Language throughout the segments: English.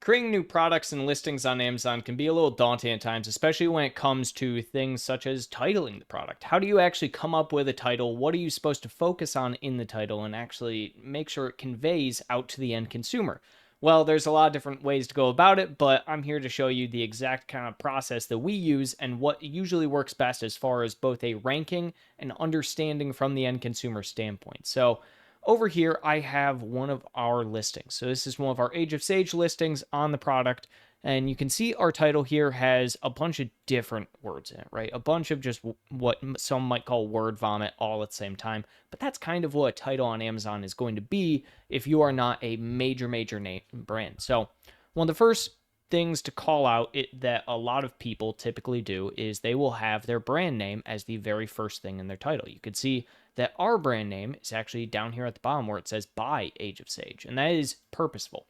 Creating new products and listings on Amazon can be a little daunting at times, especially when it comes to things such as titling the product. How do you actually come up with a title? What are you supposed to focus on in the title and actually make sure it conveys out to the end consumer? Well, there's a lot of different ways to go about it, but I'm here to show you the exact kind of process that we use and what usually works best as far as both a ranking and understanding from the end consumer standpoint. So, over here, I have one of our listings. So this is one of our Age of Sage listings on the product. And you can see our title here has a bunch of different words in it, right? A bunch of just what some might call word vomit all at the same time. But that's kind of what a title on Amazon is going to be if you are not a major name brand. So one of the first things to call out that a lot of people typically do is they will have their brand name as the very first thing in their title. You could see that our brand name is actually down here at the bottom where it says by Age of Sage, and that is purposeful.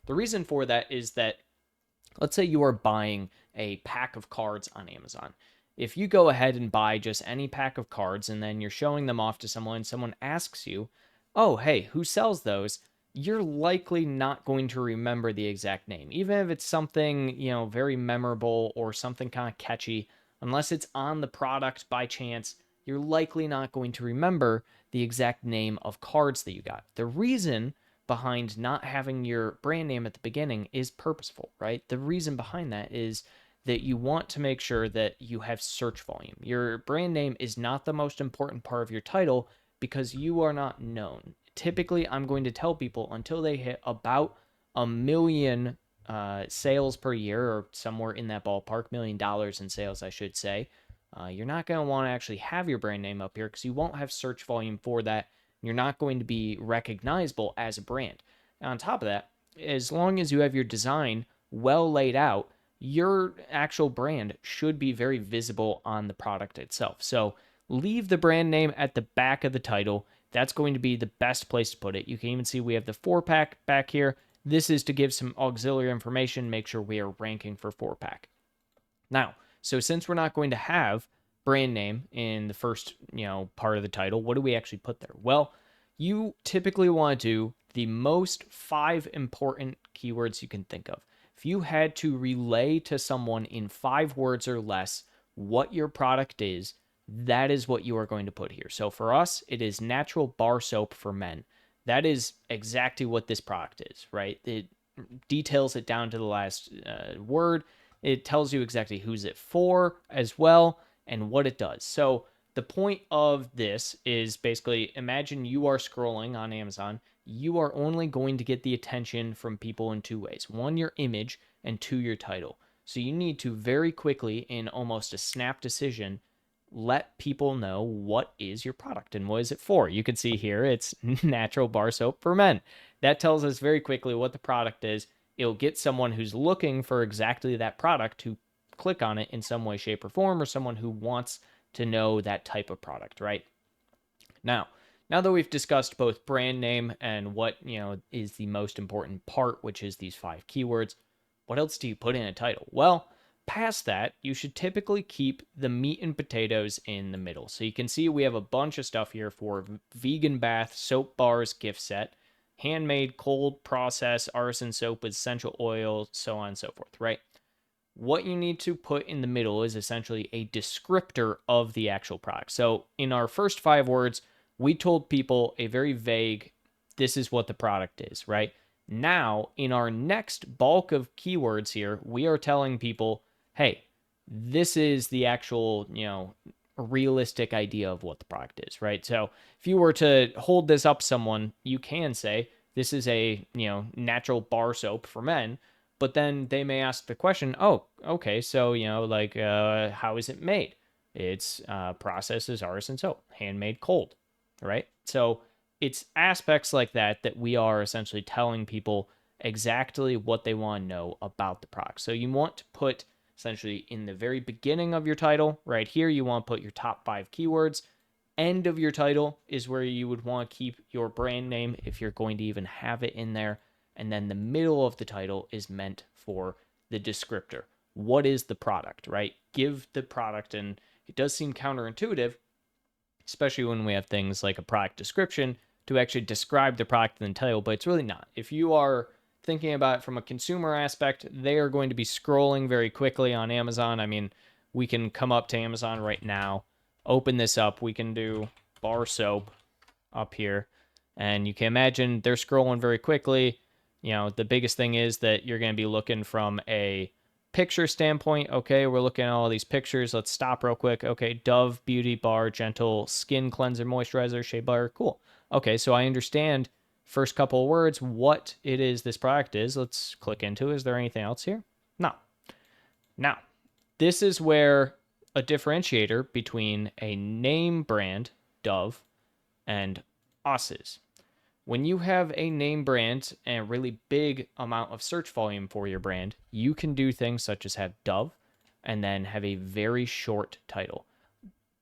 The reason for that is that let's say you are buying a pack of cards on Amazon. If you go ahead and buy just any pack of cards and then you're showing them off to someone, someone asks you, "Oh, hey, who sells those?" You're likely not going to remember the exact name, even if it's something, very memorable or something kind of catchy. Unless it's on the product by chance, you're likely not going to remember the exact name of cards that you got. The reason behind not having your brand name at the beginning is purposeful, right? The reason behind that is that you want to make sure that you have search volume. Your brand name is not the most important part of your title because you are not known. Typically, I'm going to tell people until they hit about a million sales per year, or somewhere in that ballpark, $1 million in sales, I should say. You're not going to want to actually have your brand name up here because you won't have search volume for that. You're not going to be recognizable as a brand. And on top of that, as long as you have your design well laid out, your actual brand should be very visible on the product itself. So leave the brand name at the back of the title. That's going to be the best place to put it. You can even see we have the 4-pack back here. This is to give some auxiliary information, make sure we are ranking for 4-pack. Now, so since we're not going to have brand name in the first, part of the title, what do we actually put there? Well, you typically want to do the most 5 important keywords you can think of. If you had to relay to someone in 5 words or less what your product is, that is what you are going to put here. So for us, it is natural bar soap for men. That is exactly what this product is, right? It details it down to the last word. It tells you exactly who's it for as well and what it does. So the point of this is basically imagine you are scrolling on Amazon. You are only going to get the attention from people in 2 ways. One, your image, and 2, your title. So you need to very quickly, in almost a snap decision, let people know what is your product and what is it for. You can see here it's natural bar soap for men. That tells us very quickly what the product is. It'll get someone who's looking for exactly that product to click on it in some way, shape, or form, or someone who wants to know that type of product, right? Now that we've discussed both brand name and what, is the most important part, which is these 5 keywords, what else do you put in a title? Well, past that, you should typically keep the meat and potatoes in the middle. So you can see we have a bunch of stuff here for vegan bath, soap bars, gift set, handmade, cold process, artisan soap with essential oil, so on and so forth, right? What you need to put in the middle is essentially a descriptor of the actual product. So in our first 5 words, we told people a very vague, this is what the product is, right? Now, in our next bulk of keywords here, we are telling people, hey, this is the actual, realistic idea of what the product is, right? So if you were to hold this up someone, you can say, this is a, natural bar soap for men. But then they may ask the question, oh, okay, so, how is it made? It's processed as artisan soap, handmade cold, right? So it's aspects like that that we are essentially telling people exactly what they want to know about the product. So you want to put essentially in the very beginning of your title, right here, you want to put your top 5 keywords. End of your title is where you would want to keep your brand name if you're going to even have it in there. And then the middle of the title is meant for the descriptor. What is the product, right? Give the product, and it does seem counterintuitive, especially when we have things like a product description to actually describe the product in the title, but it's really not. If you are thinking about it from a consumer aspect, they are going to be scrolling very quickly on Amazon. I mean, we can come up to Amazon right now, open this up. We can do bar soap up here, and you can imagine they're scrolling very quickly. You know, the biggest thing is that you're going to be looking from a picture standpoint. Okay, we're looking at all these pictures. Let's stop real quick. Okay, Dove Beauty Bar Gentle Skin Cleanser Moisturizer Shea Butter. Cool. Okay, so I understand first couple of words what it is this product is. Let's click into it. Is there anything else here? No. Now, this is where a differentiator between a name brand, Dove, and us is. When you have a name brand and a really big amount of search volume for your brand, you can do things such as have Dove and then have a very short title.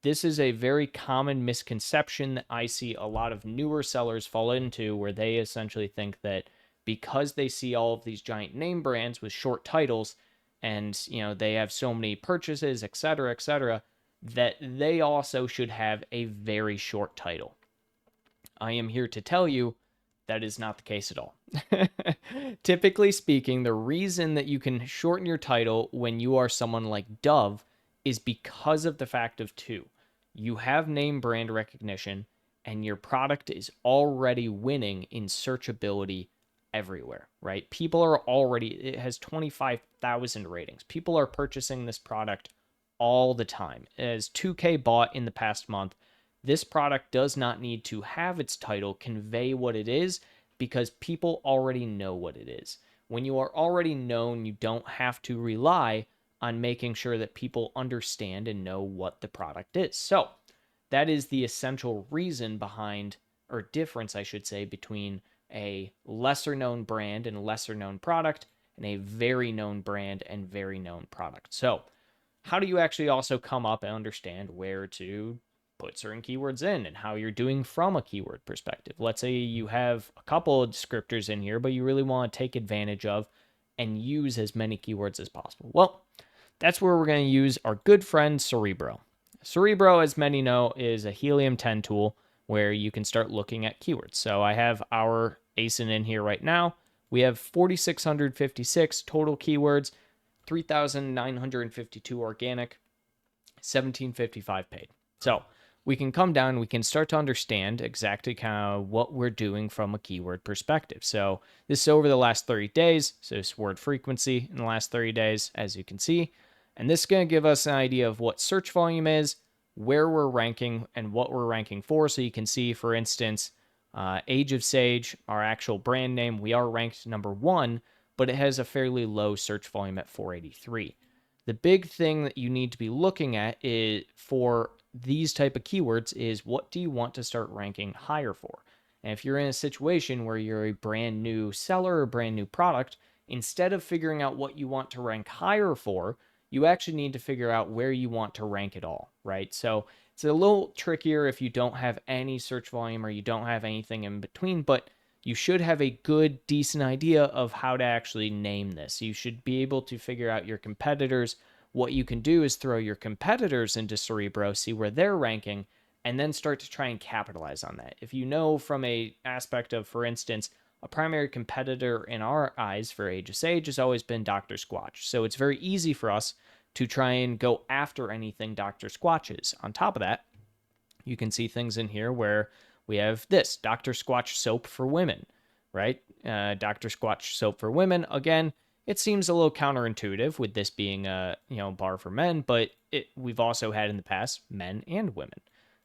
This is a very common misconception that I see a lot of newer sellers fall into, where they essentially think that because they see all of these giant name brands with short titles and, you know, they have so many purchases, etc., that they also should have a very short title. I am here to tell you that is not the case at all. Typically speaking, the reason that you can shorten your title when you are someone like Dove is because of the fact of two. You have name brand recognition, and your product is already winning in searchability everywhere, right? People are already, it has 25,000 ratings. People are purchasing this product all the time. It has 2K bought in the past month. This product does not need to have its title convey what it is, because people already know what it is. When you are already known, you don't have to rely on making sure that people understand and know what the product is. So that is the essential reason behind, or difference, I should say, between a lesser known brand and lesser known product and a very known brand and very known product. So how do you actually also come up and understand where to put certain keywords in and how you're doing from a keyword perspective? Let's say you have a couple of descriptors in here, but you really want to take advantage of and use as many keywords as possible. Well, that's where we're going to use our good friend Cerebro. Cerebro, as many know, is a Helium 10 tool where you can start looking at keywords. So I have our ASIN in here right now. We have 4,656 total keywords, 3,952 organic, 1,755 paid. So we can come down, we can start to understand exactly kind of what we're doing from a keyword perspective. So this is over the last 30 days. So it's word frequency in the last 30 days, as you can see. And this is going to give us an idea of what search volume is, where we're ranking, and what we're ranking for. So you can see, for instance, Age of Sage, our actual brand name, we are ranked number 1, but it has a fairly low search volume at 483. The big thing that you need to be looking at is, for these type of keywords, is what do you want to start ranking higher for? And if you're in a situation where you're a brand new seller or brand new product, instead of figuring out what you want to rank higher for, you actually need to figure out where you want to rank it all, right? So it's a little trickier if you don't have any search volume or you don't have anything in between, but you should have a good, decent idea of how to actually name this. You should be able to figure out your competitors. What you can do is throw your competitors into Cerebro, see where they're ranking, and then start to try and capitalize on that. If you know from a aspect of, for instance, a primary competitor in our eyes for Age of Sage has always been Dr. Squatch. So it's very easy for us to try and go after anything Dr. Squatch is. On top of that, you can see things in here where we have this Dr. Squatch soap for women, right? Dr. Squatch soap for women. Again, it seems a little counterintuitive with this being a bar for men, but we've also had in the past men and women.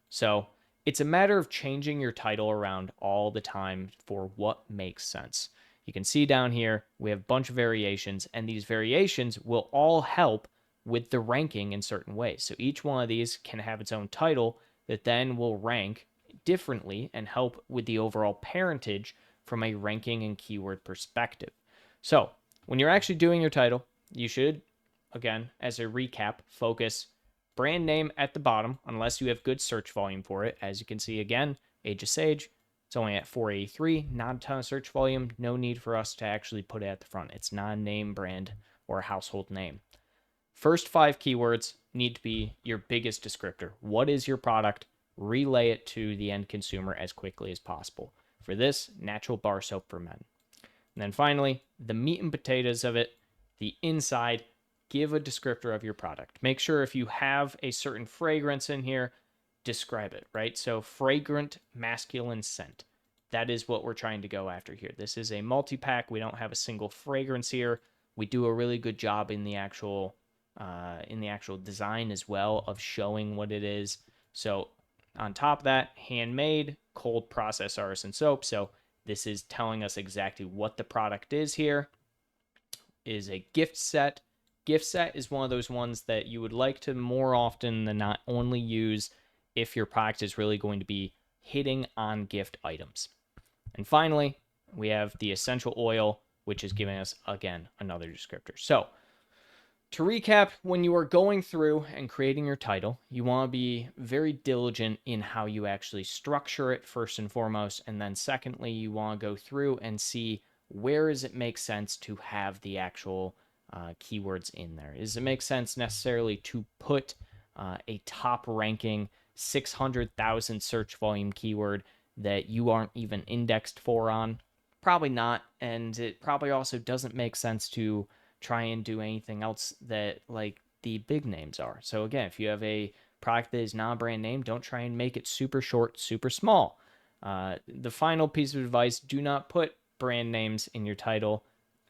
So it's a matter of changing your title around all the time for what makes sense. You can see down here, we have a bunch of variations, and these variations will all help with the ranking in certain ways. So each one of these can have its own title that then will rank differently and help with the overall parentage from a ranking and keyword perspective. So when you're actually doing your title, you should, again, as a recap, focus brand name at the bottom, unless you have good search volume for it. As you can see, again, Age of Sage, it's only at 483, not a ton of search volume. No need for us to actually put it at the front. It's not a name brand or a household name. First 5 keywords need to be your biggest descriptor. What is your product? Relay it to the end consumer as quickly as possible. For this, natural bar soap for men. And then finally, the meat and potatoes of it, the inside, give a descriptor of your product. Make sure if you have a certain fragrance in here, describe it, right? So fragrant masculine scent. That is what we're trying to go after here. This is a multi-pack. We don't have a single fragrance here. We do a really good job in the actual design as well of showing what it is. So on top of that, handmade, cold process artisan soap. So this is telling us exactly what the product is here. Is a gift set. Gift set is one of those ones that you would like to more often than not only use if your product is really going to be hitting on gift items. And finally, we have the essential oil, which is giving us, again, another descriptor. So to recap, when you are going through and creating your title, you want to be very diligent in how you actually structure it first and foremost. And then secondly, you want to go through and see where does it make sense to have the actual keywords in there. Does it make sense necessarily to put a top ranking 600,000 search volume keyword that you aren't even indexed for on? Probably not. And it probably also doesn't make sense to try and do anything else that like the big names are. So again, if you have a product that is not a brand name, don't try and make it super short, super small. The final piece of advice, do not put brand names in your title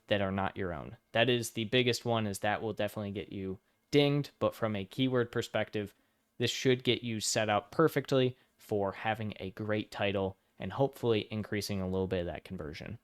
that are not your own. That is the biggest one, is that will definitely get you dinged. But from a keyword perspective, this should get you set up perfectly for having a great title and hopefully increasing a little bit of that conversion.